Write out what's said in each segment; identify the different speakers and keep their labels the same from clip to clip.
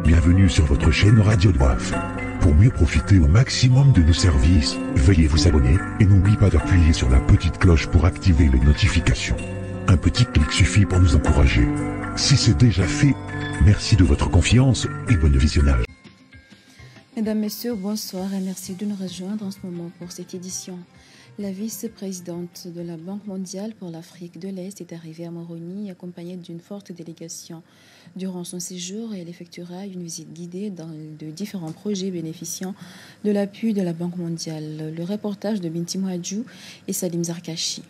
Speaker 1: Bienvenue sur votre chaîne Radio Doif. Pour mieux profiter au maximum de nos services, veuillez vous abonner et n'oubliez pas d'appuyer sur la petite cloche pour activer les notifications. Un petit clic suffit pour nous encourager. Si c'est déjà fait, merci de votre confiance et bon visionnage.
Speaker 2: Mesdames, Messieurs, bonsoir et merci de nous rejoindre en ce moment pour cette édition. La vice-présidente de la Banque mondiale pour l'Afrique de l'Est est arrivée à Moroni accompagnée d'une forte délégation. Durant son séjour, elle effectuera une visite guidée dans de différents projets bénéficiant de l'appui de la Banque mondiale. Le reportage de Binti Mouadjou et Salim Zarkachi.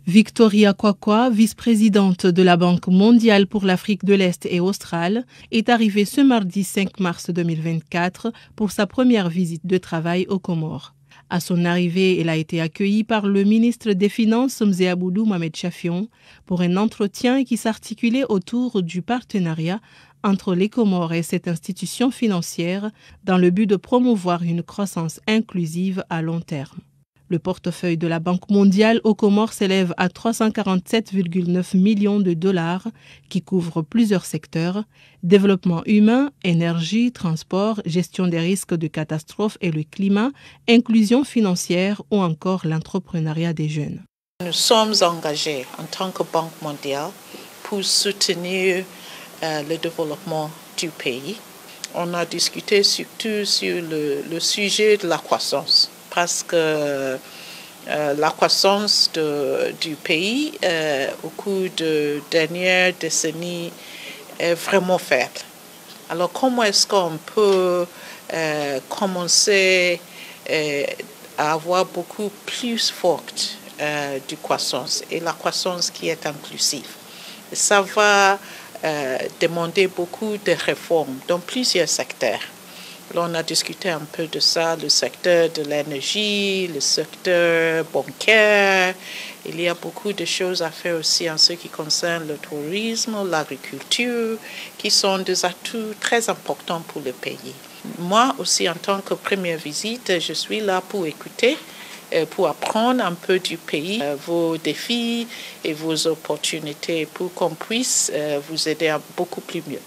Speaker 3: Victoria Kwakwa, vice-présidente de la Banque mondiale pour l'Afrique de l'Est et australe, est arrivée ce mardi 5 mars 2024 pour sa première visite de travail aux Comores. À son arrivée, elle a été accueillie par le ministre des Finances, Mzéaboudou Mohamed Chafion, pour un entretien qui s'articulait autour du partenariat entre les Comores et cette institution financière dans le but de promouvoir une croissance inclusive à long terme. Le portefeuille de la Banque mondiale aux Comores s'élève à 347,9 millions de dollars qui couvre plusieurs secteurs, développement humain, énergie, transport, gestion des risques de catastrophes et le climat, inclusion financière ou encore l'entrepreneuriat des jeunes.
Speaker 4: Nous sommes engagés en tant que Banque mondiale pour soutenir le développement du pays. On a discuté surtout sur le sujet de la croissance. Parce que la croissance du pays au cours de dernières décennies est vraiment faible. Alors comment est-ce qu'on peut commencer à avoir beaucoup plus forte de croissance et la croissance qui est inclusive? Ça va demander beaucoup de réformes dans plusieurs secteurs. Là, on a discuté un peu de ça, le secteur de l'énergie, le secteur bancaire. Il y a beaucoup de choses à faire aussi en ce qui concerne le tourisme, l'agriculture, qui sont des atouts très importants pour le pays. Moi aussi, en tant que première visite, je suis là pour écouter, pour apprendre un peu du pays, vos défis et vos opportunités pour qu'on puisse vous aider à beaucoup plus mieux.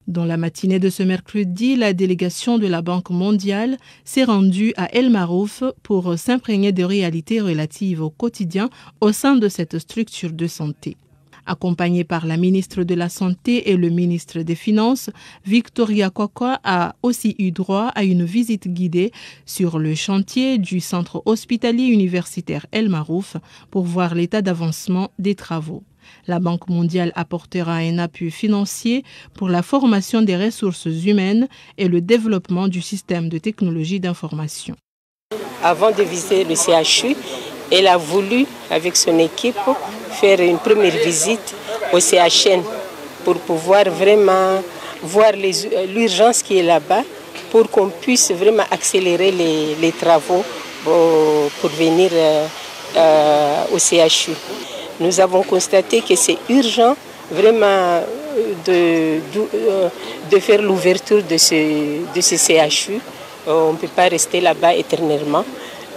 Speaker 3: Dans la matinée de ce mercredi, la délégation de la Banque mondiale s'est rendue à El Marouf pour s'imprégner des réalités relatives au quotidien au sein de cette structure de santé. Accompagnée par la ministre de la Santé et le ministre des Finances, Victoria Kwakwa a aussi eu droit à une visite guidée sur le chantier du centre hospitalier universitaire El Marouf pour voir l'état d'avancement des travaux. La Banque mondiale apportera un appui financier pour la formation des ressources humaines et le développement du système de technologie d'information.
Speaker 5: Avant de visiter le CHU, elle a voulu, avec son équipe, faire une première visite au CHN pour pouvoir vraiment voir l'urgence qui est là-bas, pour qu'on puisse vraiment accélérer les travaux pour venir au CHU. Nous avons constaté que c'est urgent vraiment de faire l'ouverture de ce CHU. On ne peut pas rester là-bas éternellement.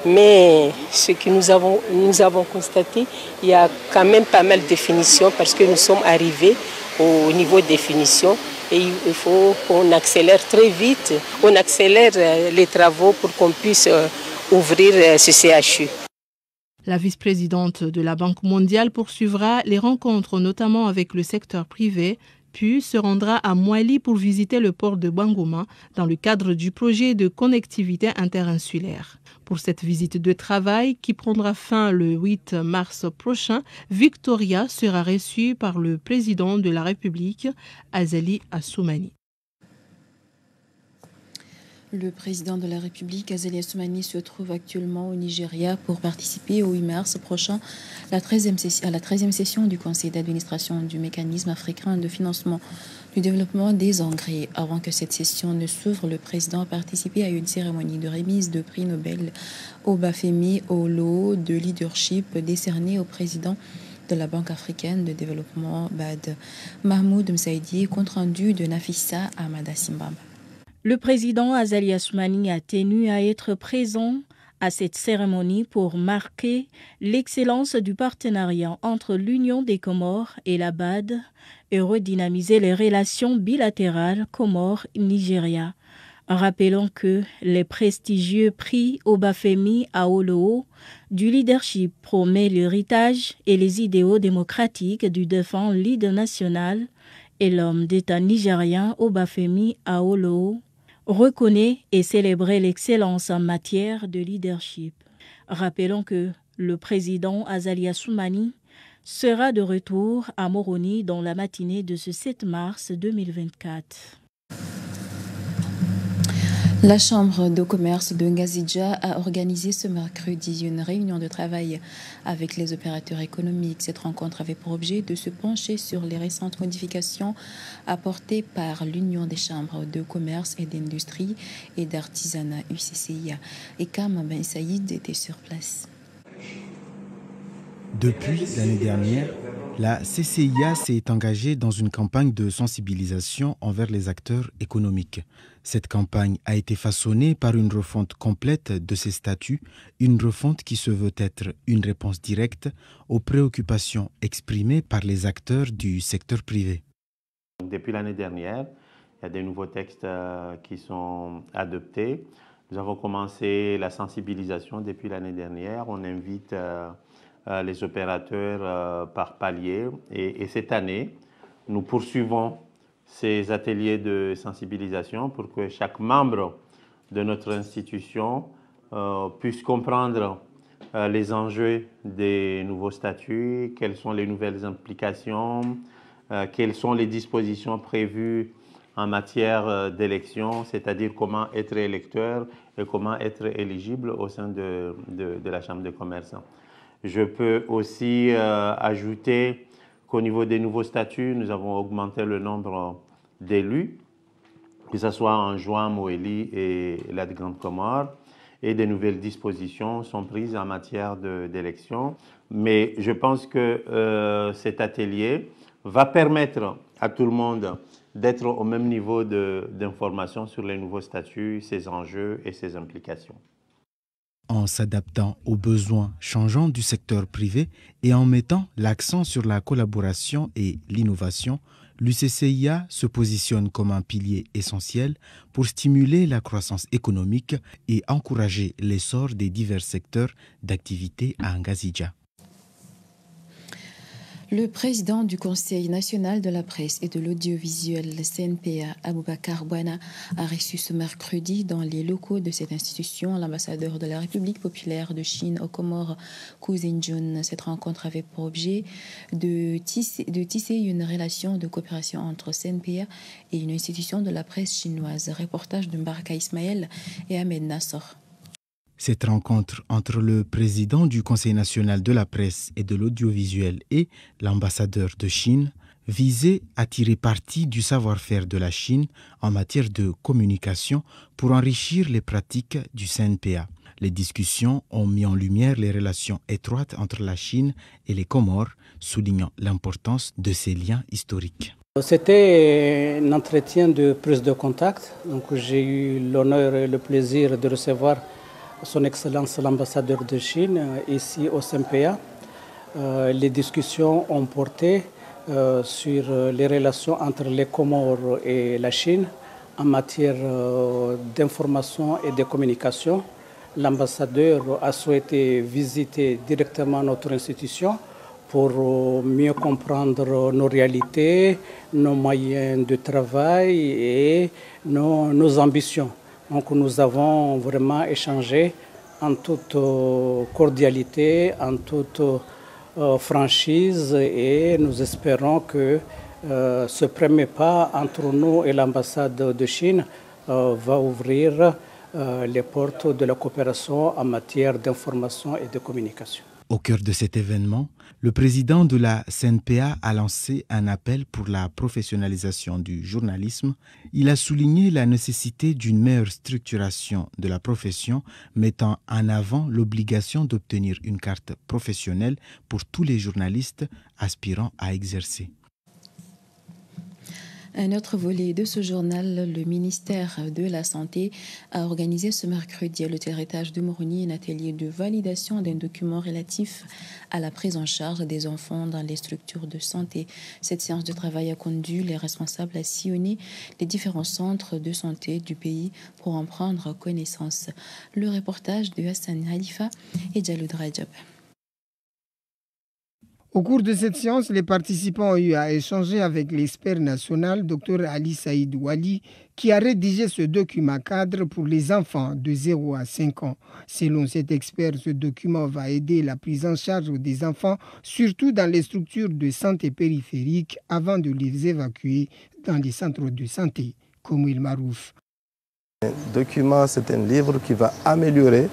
Speaker 5: Mais ce que nous avons constaté, il y a quand même pas mal de définitions parce que nous sommes arrivés au niveau de définition et il faut qu'on accélère très vite, on accélère les travaux pour qu'on puisse ouvrir ce CHU.
Speaker 3: La vice-présidente de la Banque mondiale poursuivra les rencontres notamment avec le secteur privé, puis se rendra à Mouali pour visiter le port de Bangouma dans le cadre du projet de connectivité interinsulaire. Pour cette visite de travail qui prendra fin le 8 mars prochain, Victoria sera reçue par le président de la République, Azali Assoumani.
Speaker 2: Le président de la République, Azali Assoumani, se trouve actuellement au Nigeria pour participer au 8 mars prochain à la 13e session du Conseil d'administration du mécanisme africain de financement du développement des engrais. Avant que cette session ne s'ouvre, le président a participé à une cérémonie de remise de prix Nobel au Bafemi au lot de leadership décerné au président de la Banque africaine de développement BAD, Mahmoud Msaidi, compte rendu de Nafissa Amada Simbamba.
Speaker 6: Le président Azali Assoumani a tenu à être présent à cette cérémonie pour marquer l'excellence du partenariat entre l'Union des Comores et la BAD et redynamiser les relations bilatérales Comores-Nigeria. Rappelons que les prestigieux prix Obafemi Awolowo du leadership promet l'héritage et les idéaux démocratiques du défunt leader national et l'homme d'État nigérien Obafemi Awolowo reconnaît et célèbre l'excellence en matière de leadership. Rappelons que le président Azali Assoumani sera de retour à Moroni dans la matinée de ce 7 mars 2024.
Speaker 2: La Chambre de commerce de Ngazidja a organisé ce mercredi une réunion de travail avec les opérateurs économiques. Cette rencontre avait pour objet de se pencher sur les récentes modifications apportées par l'Union des chambres de commerce et d'industrie et d'artisanat UCCIA. Et Kam Ben Saïd était sur place.
Speaker 7: Depuis l'année dernière, la CCIA s'est engagée dans une campagne de sensibilisation envers les acteurs économiques. Cette campagne a été façonnée par une refonte complète de ses statuts, une refonte qui se veut être une réponse directe aux préoccupations exprimées par les acteurs du secteur privé.
Speaker 8: Depuis l'année dernière, il y a des nouveaux textes qui sont adoptés. Nous avons commencé la sensibilisation depuis l'année dernière. On invite les opérateurs par palier. Et cette année, nous poursuivons ces ateliers de sensibilisation pour que chaque membre de notre institution puisse comprendre les enjeux des nouveaux statuts, quelles sont les nouvelles implications, quelles sont les dispositions prévues en matière d'élection, c'est-à-dire comment être électeur et comment être éligible au sein de la Chambre de commerce. Je peux aussi ajouter qu'au niveau des nouveaux statuts, nous avons augmenté le nombre d'élus, que ce soit en Joam, Moélie et la Grande Comore, et des nouvelles dispositions sont prises en matière d'élection. Mais je pense que cet atelier va permettre à tout le monde d'être au même niveau d'information sur les nouveaux statuts, ses enjeux et ses implications.
Speaker 7: En s'adaptant aux besoins changeants du secteur privé et en mettant l'accent sur la collaboration et l'innovation, l'UCCIA se positionne comme un pilier essentiel pour stimuler la croissance économique et encourager l'essor des divers secteurs d'activité à Ngazidja.
Speaker 2: Le président du Conseil national de la presse et de l'audiovisuel, le CNPA, Aboubakar Bouana, a reçu ce mercredi dans les locaux de cette institution l'ambassadeur de la République populaire de Chine aux Comores, Ku Zinjun. Cette rencontre avait pour objet de tisser une relation de coopération entre CNPA et une institution de la presse chinoise. Reportage de Mbaraka Ismaël et Ahmed Nassor.
Speaker 7: Cette rencontre entre le président du Conseil national de la presse et de l'audiovisuel et l'ambassadeur de Chine visait à tirer parti du savoir-faire de la Chine en matière de communication pour enrichir les pratiques du CNPA. Les discussions ont mis en lumière les relations étroites entre la Chine et les Comores, soulignant l'importance de ces liens historiques.
Speaker 9: C'était un entretien de prise de contact. Donc, j'ai eu l'honneur et le plaisir de recevoir Son Excellence l'ambassadeur de Chine ici au CNPA. Les discussions ont porté sur les relations entre les Comores et la Chine en matière d'information et de communication. L'ambassadeur a souhaité visiter directement notre institution pour mieux comprendre nos réalités, nos moyens de travail et nos ambitions. Donc nous avons vraiment échangé en toute cordialité, en toute franchise et nous espérons que ce premier pas entre nous et l'ambassade de Chine va ouvrir les portes de la coopération en matière d'information et de communication.
Speaker 7: Au cœur de cet événement, le président de la CNPA a lancé un appel pour la professionnalisation du journalisme. Il a souligné la nécessité d'une meilleure structuration de la profession, mettant en avant l'obligation d'obtenir une carte professionnelle pour tous les journalistes aspirant à exercer.
Speaker 2: Un autre volet de ce journal, le ministère de la Santé a organisé ce mercredi à l'hôtel Héritage de Moroni un atelier de validation d'un document relatif à la prise en charge des enfants dans les structures de santé. Cette séance de travail a conduit les responsables à sillonner les différents centres de santé du pays pour en prendre connaissance. Le reportage de Hassan Khalifa et Jaloud Rajab.
Speaker 10: Au cours de cette séance, les participants ont eu à échanger avec l'expert national, Dr Ali Saïd Wali, qui a rédigé ce document cadre pour les enfants de 0 à 5 ans. Selon cet expert, ce document va aider la prise en charge des enfants, surtout dans les structures de santé périphériques, avant de les évacuer dans les centres de santé, comme Il Marouf.
Speaker 11: Le document, c'est un livre qui va améliorer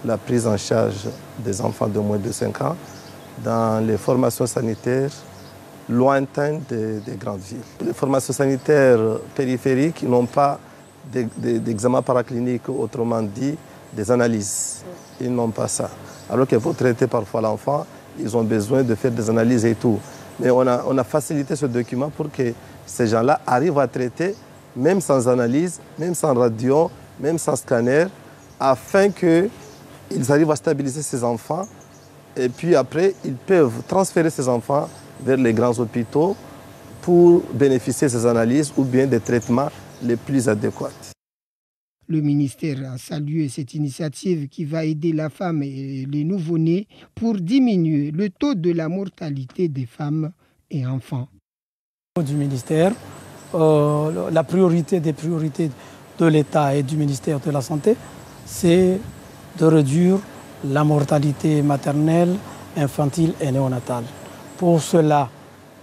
Speaker 11: la prise en charge des enfants de moins de 5 ans dans les formations sanitaires lointaines des grandes villes. Les formations sanitaires périphériques n'ont pas d'examen paraclinique, autrement dit des analyses. Ils n'ont pas ça. Alors qu'il faut traiter parfois l'enfant, ils ont besoin de faire des analyses et tout. Mais on a facilité ce document pour que ces gens-là arrivent à traiter, même sans analyse, même sans radio, même sans scanner, afin qu'ils arrivent à stabiliser ces enfants. Et puis après, ils peuvent transférer ces enfants vers les grands hôpitaux pour bénéficier de ces analyses ou bien des traitements les plus adéquats.
Speaker 10: Le ministère a salué cette initiative qui va aider la femme et les nouveau-nés pour diminuer le taux de la mortalité des femmes et enfants.
Speaker 9: Du ministère, la priorité des priorités de l'État et du ministère de la Santé, c'est de réduire la mortalité maternelle, infantile et néonatale. Pour cela,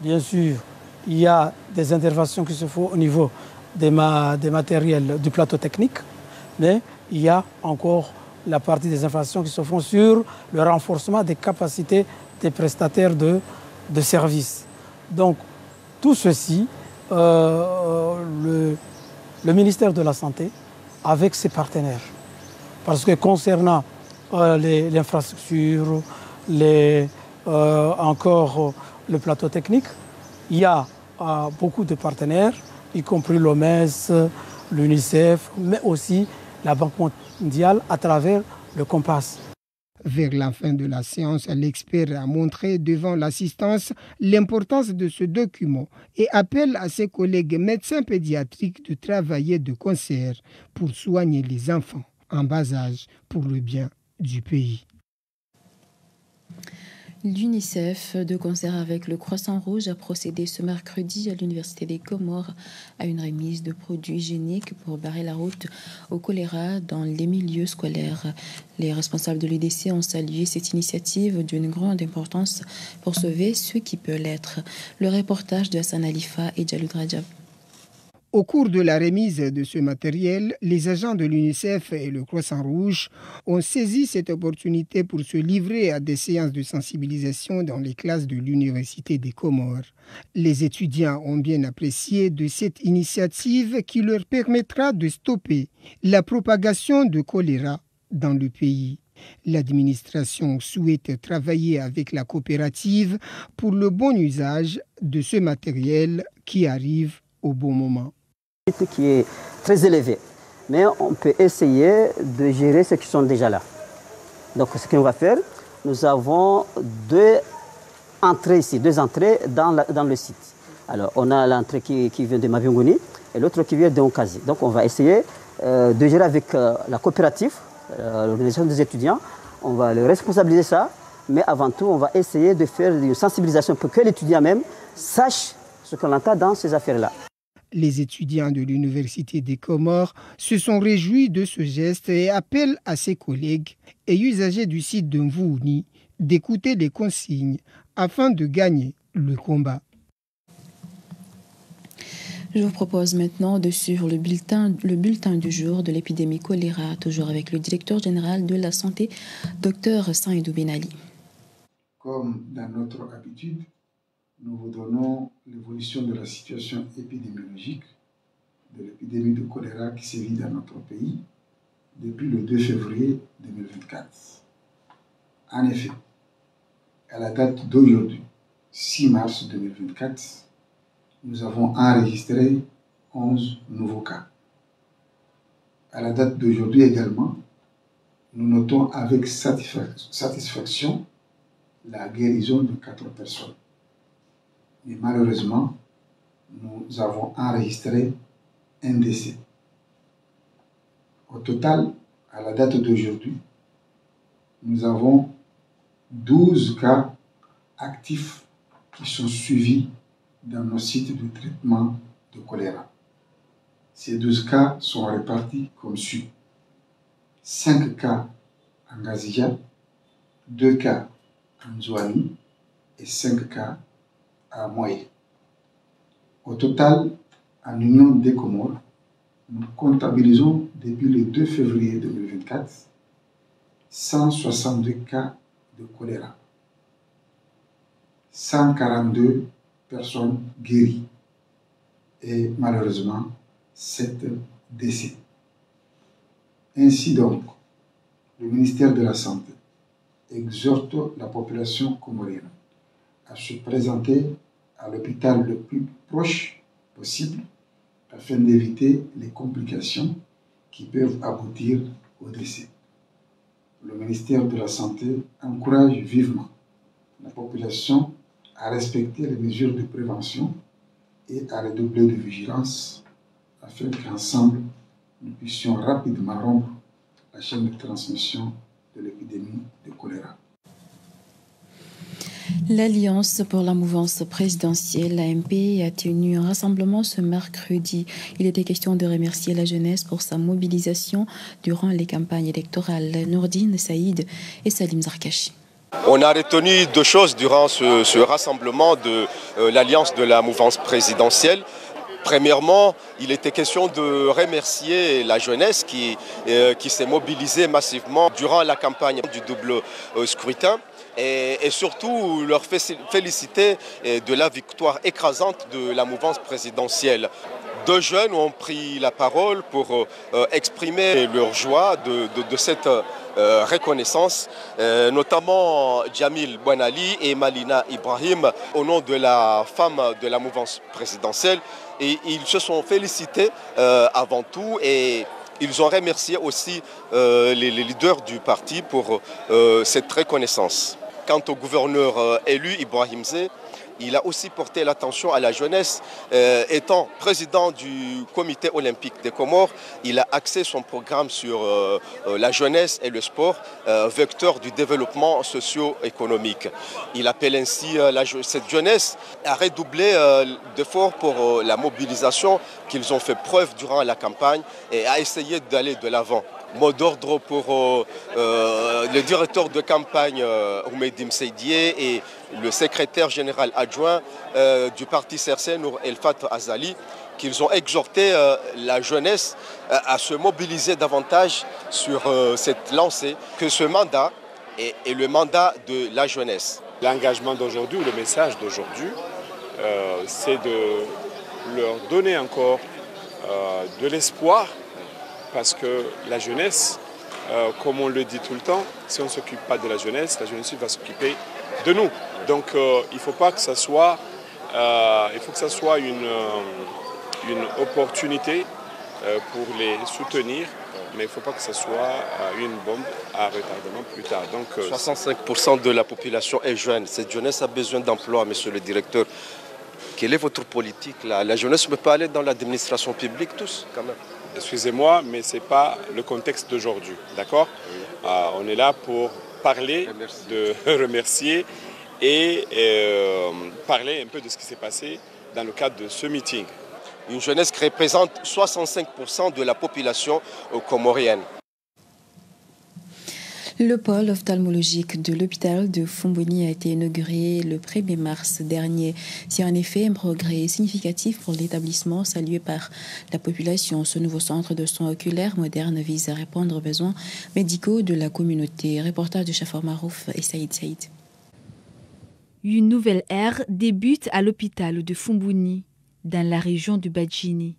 Speaker 9: bien sûr, il y a des interventions qui se font au niveau des matériels du plateau technique, mais il y a encore la partie des informations qui se font sur le renforcement des capacités des prestataires de services. Donc, tout ceci, le ministère de la Santé, avec ses partenaires, parce que concernant l'infrastructure, encore le plateau technique, il y a beaucoup de partenaires, y compris l'OMS, l'UNICEF, mais aussi la Banque mondiale à travers le Compass.
Speaker 10: Vers la fin de la séance, l'expert a montré devant l'assistance l'importance de ce document et appelle à ses collègues médecins pédiatriques de travailler de concert pour soigner les enfants en bas âge pour le bien du pays.
Speaker 2: L'UNICEF, de concert avec le Croissant-Rouge, a procédé ce mercredi à l'Université des Comores à une remise de produits hygiéniques pour barrer la route au choléra dans les milieux scolaires. Les responsables de l'UDC ont salué cette initiative d'une grande importance pour sauver ceux qui peuvent l'être. Le reportage de Hassan Khalifa et Jaloud Rajab.
Speaker 10: Au cours de la remise de ce matériel, les agents de l'UNICEF et le Croissant-Rouge ont saisi cette opportunité pour se livrer à des séances de sensibilisation dans les classes de l'Université des Comores. Les étudiants ont bien apprécié de cette initiative qui leur permettra de stopper la propagation de choléra dans le pays. L'administration souhaite travailler avec la coopérative pour le bon usage de ce matériel qui arrive au bon moment.
Speaker 12: Qui est très élevé, mais on peut essayer de gérer ceux qui sont déjà là. Donc ce qu'on va faire, nous avons deux entrées ici, deux entrées dans le site. Alors on a l'entrée qui vient de Maviongoni et l'autre qui vient de Onkazi. Donc on va essayer de gérer avec la coopérative, l'organisation des étudiants. On va le responsabiliser ça, mais avant tout on va essayer de faire une sensibilisation pour que l'étudiant même sache ce qu'on entend dans ces affaires-là.
Speaker 10: Les étudiants de l'Université des Comores se sont réjouis de ce geste et appellent à ses collègues et usagers du site de Mvououni d'écouter les consignes afin de gagner le combat.
Speaker 2: Je vous propose maintenant de suivre le bulletin du jour de l'épidémie choléra, toujours avec le directeur général de la santé, Dr Saïdou Ben Ali.
Speaker 13: Comme dans notre habitude, nous vous donnons l'évolution de la situation épidémiologique de l'épidémie de choléra qui sévit dans notre pays depuis le 2 février 2024. En effet, à la date d'aujourd'hui, 6 mars 2024, nous avons enregistré 11 nouveaux cas. À la date d'aujourd'hui également, nous notons avec satisfaction la guérison de 4 personnes. Mais malheureusement, nous avons enregistré un décès. Au total, à la date d'aujourd'hui, nous avons 12 cas actifs qui sont suivis dans nos sites de traitement de choléra. Ces 12 cas sont répartis comme suit. 5 cas en Gazia, 2 cas en Zouani et 5 cas à Moye. Au total, en Union des Comores, nous comptabilisons depuis le 2 février 2024 162 cas de choléra, 142 personnes guéries et malheureusement 7 décès. Ainsi donc, le ministère de la Santé exhorte la population comorienne à se présenter à l'hôpital le plus proche possible afin d'éviter les complications qui peuvent aboutir au décès. Le ministère de la Santé encourage vivement la population à respecter les mesures de prévention et à redoubler de vigilance afin qu'ensemble, nous puissions rapidement rompre la chaîne de transmission de l'épidémie de choléra.
Speaker 2: L'Alliance pour la mouvance présidentielle, l'AMP, a tenu un rassemblement ce mercredi. Il était question de remercier la jeunesse pour sa mobilisation durant les campagnes électorales. Nourdine Saïd et Salim Zarkachi.
Speaker 14: On a retenu 2 choses durant ce rassemblement de l'Alliance de la mouvance présidentielle. Premièrement, il était question de remercier la jeunesse qui s'est mobilisée massivement durant la campagne du double scrutin. Et surtout leur féliciter de la victoire écrasante de la mouvance présidentielle. 2 jeunes ont pris la parole pour exprimer leur joie de cette reconnaissance, notamment Djamil Bouanali et Malina Ibrahim, au nom de la femme de la mouvance présidentielle. Et ils se sont félicités avant tout et ils ont remercié aussi les leaders du parti pour cette reconnaissance. Quant au gouverneur élu, Ibrahim Zé, il a aussi porté l'attention à la jeunesse. Étant président du comité olympique des Comores, il a axé son programme sur la jeunesse et le sport, vecteur du développement socio-économique. Il appelle ainsi cette jeunesse à redoubler d'efforts pour la mobilisation qu'ils ont fait preuve durant la campagne et à essayer d'aller de l'avant. Mot d'ordre pour le directeur de campagne Oumedim Seydié et le secrétaire général adjoint du parti CRC, Nour Elfat Azali, qu'ils ont exhorté la jeunesse à se mobiliser davantage sur cette lancée, que ce mandat est le mandat de la jeunesse.
Speaker 15: L'engagement d'aujourd'hui, ou le message d'aujourd'hui, c'est de leur donner encore de l'espoir. Parce que la jeunesse, comme on le dit tout le temps, si on ne s'occupe pas de la jeunesse va s'occuper de nous. Donc il ne faut pas que ça soit, une opportunité pour les soutenir, mais il ne faut pas que ça soit une bombe à retardement plus tard. Donc,
Speaker 14: 65% de la population est jeune. Cette jeunesse a besoin d'emploi, monsieur le directeur. Quelle est votre politique là? La jeunesse ne peut pas aller dans l'administration publique tous, quand même.
Speaker 15: Excusez-moi, mais ce n'est pas le contexte d'aujourd'hui, d'accord? Oui. On est là pour parler, de remercier et parler un peu de ce qui s'est passé dans le cadre de ce meeting.
Speaker 14: Une jeunesse qui représente 65% de la population comorienne.
Speaker 2: Le pôle ophtalmologique de l'hôpital de Fumbuni a été inauguré le 1er mars dernier. C'est en effet un progrès significatif pour l'établissement salué par la population. Ce nouveau centre de soins oculaires modernes vise à répondre aux besoins médicaux de la communauté. Reportage de Chafor Marouf et Saïd Saïd.
Speaker 16: Une nouvelle ère débute à l'hôpital de Fumbuni, dans la région du Badjini,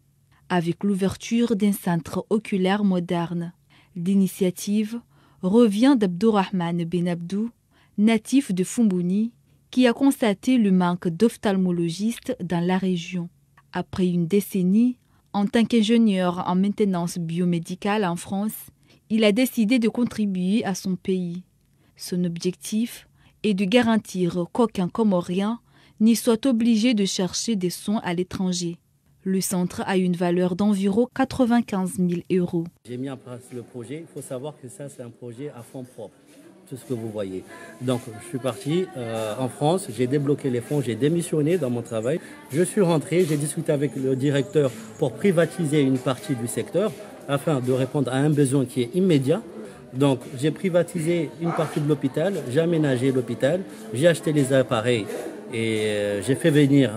Speaker 16: avec l'ouverture d'un centre oculaire moderne. L'initiative revient d'Abdourahman Ben Abdou, natif de Fumbuni, qui a constaté le manque d'ophtalmologistes dans la région. Après une décennie, en tant qu'ingénieur en maintenance biomédicale en France, il a décidé de contribuer à son pays. Son objectif est de garantir qu'aucun Comorien n'y soit obligé de chercher des soins à l'étranger. Le centre a une valeur d'environ 95 000 €.
Speaker 17: J'ai mis en place le projet. Il faut savoir que ça, c'est un projet à fonds propres, tout ce que vous voyez. Donc, je suis parti en France, j'ai débloqué les fonds, j'ai démissionné dans mon travail. Je suis rentré, j'ai discuté avec le directeur pour privatiser une partie du secteur afin de répondre à un besoin qui est immédiat. Donc, j'ai privatisé une partie de l'hôpital, j'ai aménagé l'hôpital, j'ai acheté les appareils et j'ai fait venir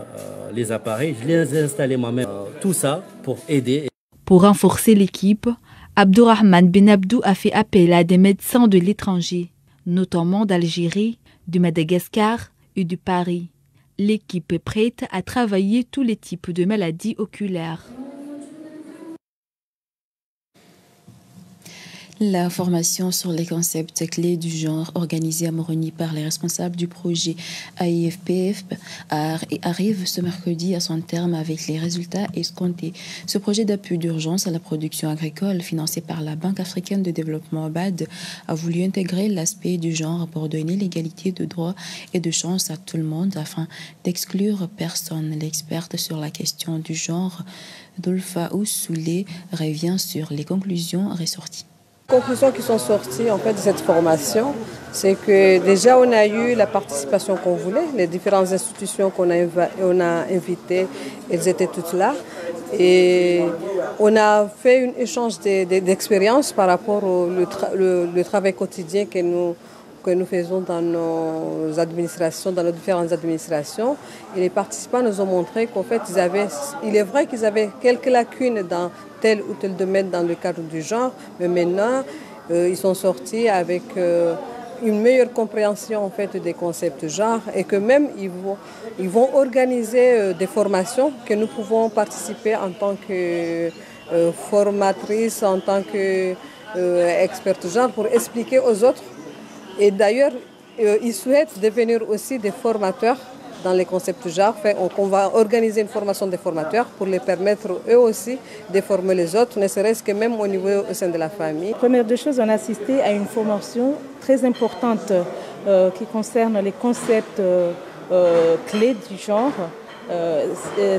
Speaker 17: les appareils, je les ai installés moi-même. Tout ça pour aider.
Speaker 16: Pour renforcer l'équipe, Abdourahmane Ben Abdou a fait appel à des médecins de l'étranger, notamment d'Algérie, de Madagascar et de Paris. L'équipe est prête à travailler tous les types de maladies oculaires.
Speaker 2: La formation sur les concepts clés du genre organisée à Moroni par les responsables du projet AIFPF arrive ce mercredi à son terme avec les résultats escomptés. Ce projet d'appui d'urgence à la production agricole financé par la Banque africaine de développement BAD a voulu intégrer l'aspect du genre pour donner l'égalité de droits et de chances à tout le monde afin d'exclure personne. L'experte sur la question du genre, Dolpha Oussoulé, revient sur les conclusions ressorties.
Speaker 18: Les conclusions qui sont sorties en fait, de cette formation, c'est que déjà on a eu la participation qu'on voulait, les différentes institutions qu'on a invitées, elles étaient toutes là. Et on a fait un échange d'expériences par rapport au le travail quotidien que nous faisons dans nos administrations, dans nos différentes administrations. Et les participants nous ont montré qu'en fait, il est vrai qu'ils avaient quelques lacunes dans tel ou tel domaine dans le cadre du genre, mais maintenant, ils sont sortis avec une meilleure compréhension en fait, des concepts genre et que même ils vont organiser des formations que nous pouvons participer en tant que formatrices, en tant qu'expertes genre pour expliquer aux autres. Et d'ailleurs, ils souhaitent devenir aussi des formateurs dans les concepts genre. On va organiser une formation des formateurs pour les permettre eux aussi de former les autres, ne serait-ce que même au niveau au sein de la famille.
Speaker 19: Première des choses, on a assisté à une formation très importante qui concerne les concepts clés du genre.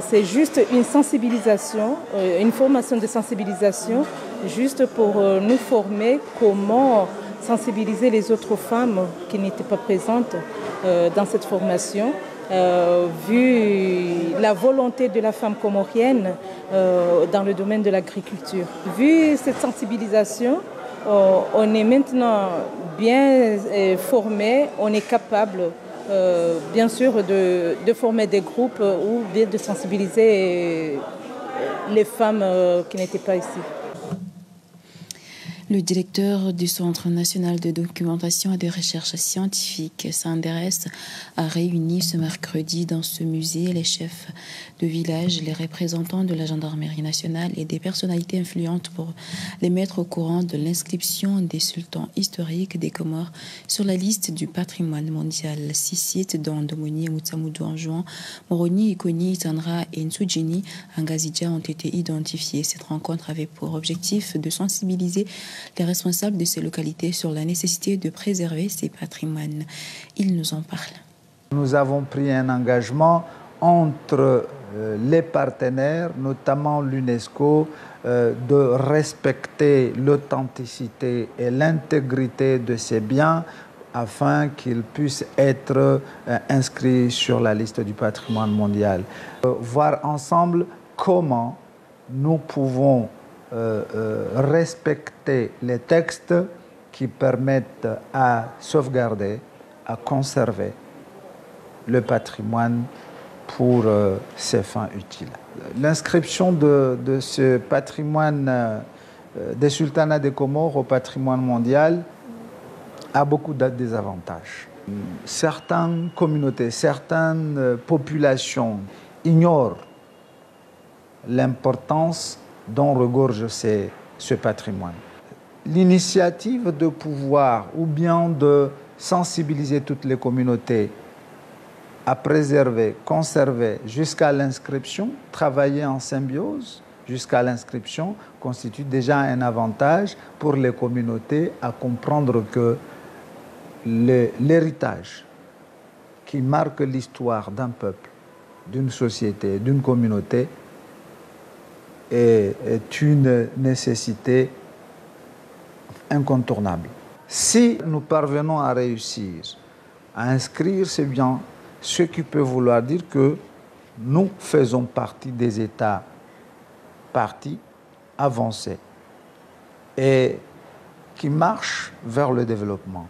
Speaker 19: C'est juste une sensibilisation, une formation de sensibilisation, juste pour nous former comment sensibiliser les autres femmes qui n'étaient pas présentes dans cette formation. Vu la volonté de la femme comorienne dans le domaine de l'agriculture. Vu cette sensibilisation, on est maintenant bien formé, on est capable bien sûr de former des groupes ou bien de sensibiliser les femmes qui n'étaient pas ici.
Speaker 2: Le directeur du Centre national de documentation et de recherche scientifique, Sanderes, a réuni ce mercredi dans ce musée les chefs de village, les représentants de la gendarmerie nationale et des personnalités influentes pour les mettre au courant de l'inscription des sultans historiques des Comores sur la liste du patrimoine mondial. 6 sites dont Domoni et Moutsamoudou en juin, Moroni, Ikoni, Itandra et Nsujini, Angazidja ont été identifiés. Cette rencontre avait pour objectif de sensibiliser les responsables de ces localités sur la nécessité de préserver ces patrimoines. Ils nous en parlent.
Speaker 20: Nous avons pris un engagement entre les partenaires, notamment l'UNESCO, de respecter l'authenticité et l'intégrité de ces biens afin qu'ils puissent être inscrits sur la liste du patrimoine mondial. Voir ensemble comment nous pouvons respecter les textes qui permettent à sauvegarder, à conserver le patrimoine pour ses fins utiles. L'inscription de ce patrimoine des sultanats des Comores au patrimoine mondial a beaucoup de désavantages. Certaines communautés, certaines populations ignorent l'importance dont regorge ce patrimoine. L'initiative de pouvoir ou bien de sensibiliser toutes les communautés à préserver, conserver jusqu'à l'inscription, travailler en symbiose jusqu'à l'inscription constitue déjà un avantage pour les communautés à comprendre que l'héritage qui marque l'histoire d'un peuple, d'une société, d'une communauté est une nécessité incontournable. Si nous parvenons à réussir à inscrire ces biens, ce qui peut vouloir dire que nous faisons partie des États parties avancés et qui marchent vers le développement.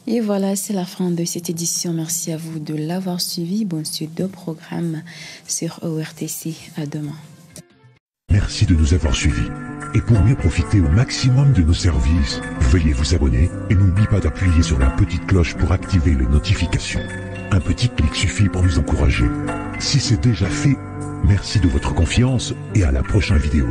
Speaker 2: Et voilà, c'est la fin de cette édition. Merci à vous de l'avoir suivi. Bonne suite de programme sur ORTC. À demain.
Speaker 1: Merci de nous avoir suivis. Et pour mieux profiter au maximum de nos services, veuillez vous abonner et n'oubliez pas d'appuyer sur la petite cloche pour activer les notifications. Un petit clic suffit pour nous encourager. Si c'est déjà fait, merci de votre confiance et à la prochaine vidéo.